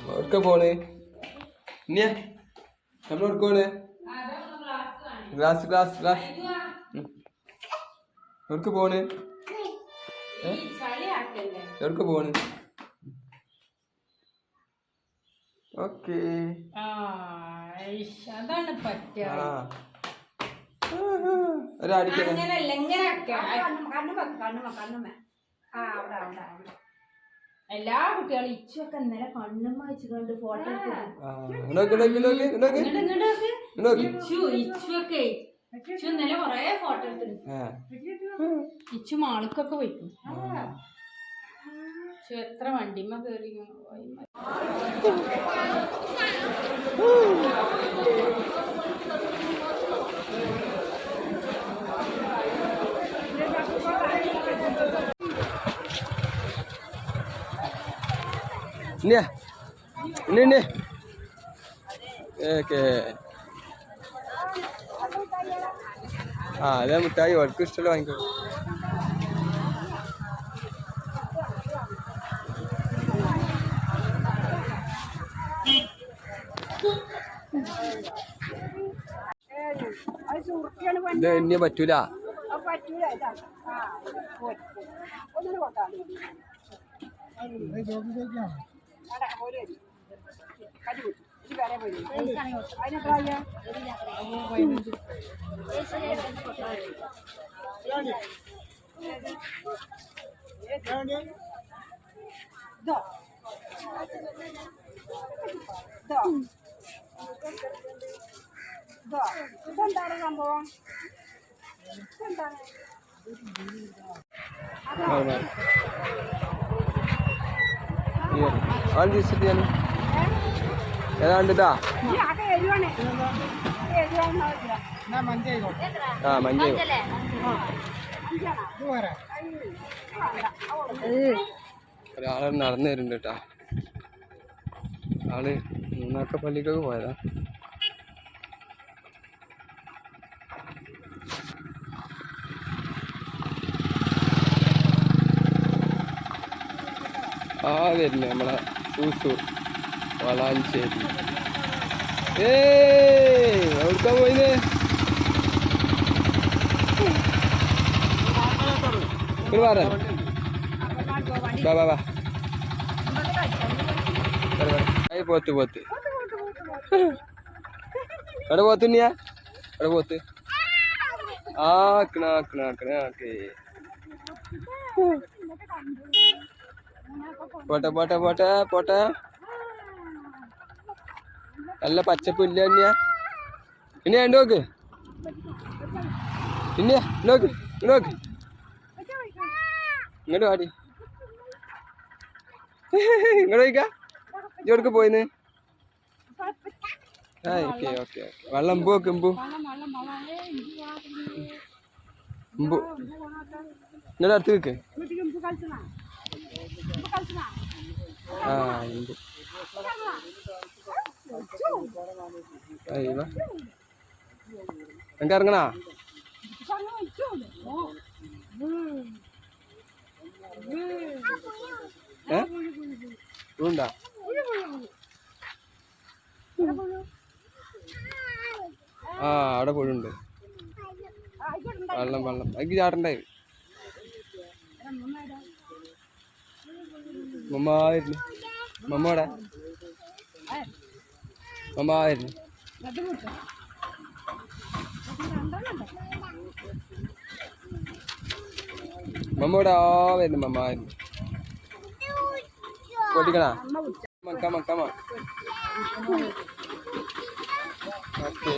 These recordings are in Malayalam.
എവിടക്ക പോണ് ഇനിയ നമ്മൾ എവിടക്കോണ് ഗ്ലാസ് ഗ്ലാസ് ഗ്ലാസ് എവിടക്ക് പോണ് എവിടക്ക് പോണ് ഓക്കേ അതാണ് പറ്റുക എല്ലാ കുട്ടികളും ഇച്ചൊക്കെ ഇന്നലെ കണ്ണും വായിച്ചുകൊണ്ട് ഫോട്ടോ ഇച്ചുവൊക്കെ ഇച്ചു ഇന്നലെ കൊറേ ഫോട്ടോ എടുത്തിട്ടുണ്ട് ഇച്ചു മാൾക്കൊക്കെ പോയിക്കും ഇച്ചു എത്ര വണ്ടിമ്മ കേറി അതെ മിഠായി അവർക്ക് ഇഷ്ടമല്ല വാങ്ങിക്കോ ഇത് ഇനി പറ്റൂല ഇതെന്താണ് സംഭവം ഏതാണ്ട് ഇതാ മഞ്ഞ ഒരാള് നടന്നു വരുന്നുണ്ട് കേട്ടാ ആള് മൂന്നാക്കപ്പള്ളിക്കൊക്കെ പോയതാ വരുന്നേ നമ്മളെ സൂസു വളാഞ്ചേരി എവിടുക്കാ പോയിന് പോത്ത് പോത്ത് എവിടെ പോത്തുണ്ണിയാ എവിടെ പോത്ത് പോട്ടെ പോട്ടെ പോട്ടെ പോട്ടെ നല്ല പച്ചപ്പുല്ല തന്നെയാ ഇനി ഉണ്ട് നോക്ക് പിന്നെ നോക്ക് നോക്ക് ഇങ്ങോട്ട് പാടി ഇങ്ങോട്ട് പോയിക്കാ ഇവിടേക്ക് പോയിന്ന് ഓക്കെ ഓക്കെ വെള്ളം എമ്പു നോക്ക് എമ്പു എമ്പു ഇങ്ങോട്ട് അടുത്ത് നിൽക്ക് എമ്പു എനിക്ക് ഇറങ്ങണാ ഉണ്ടാ അവിടെ പുഴുണ്ട് വെള്ളം വെള്ളം എനിക്ക് ചാടണ്ടായി മമ്മായിരുന്നു മമ്മോടെ മമ്മായിരുന്നു മമ്മോടെ വരുന്നു മമ്മായിരുന്നു പൊട്ടിക്കണാ കമ കമ ഓക്കെ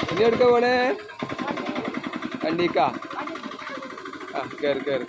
ഇനി എടുക്ക പോണേ വണ്ടിക്കാ കേറ് കേറ്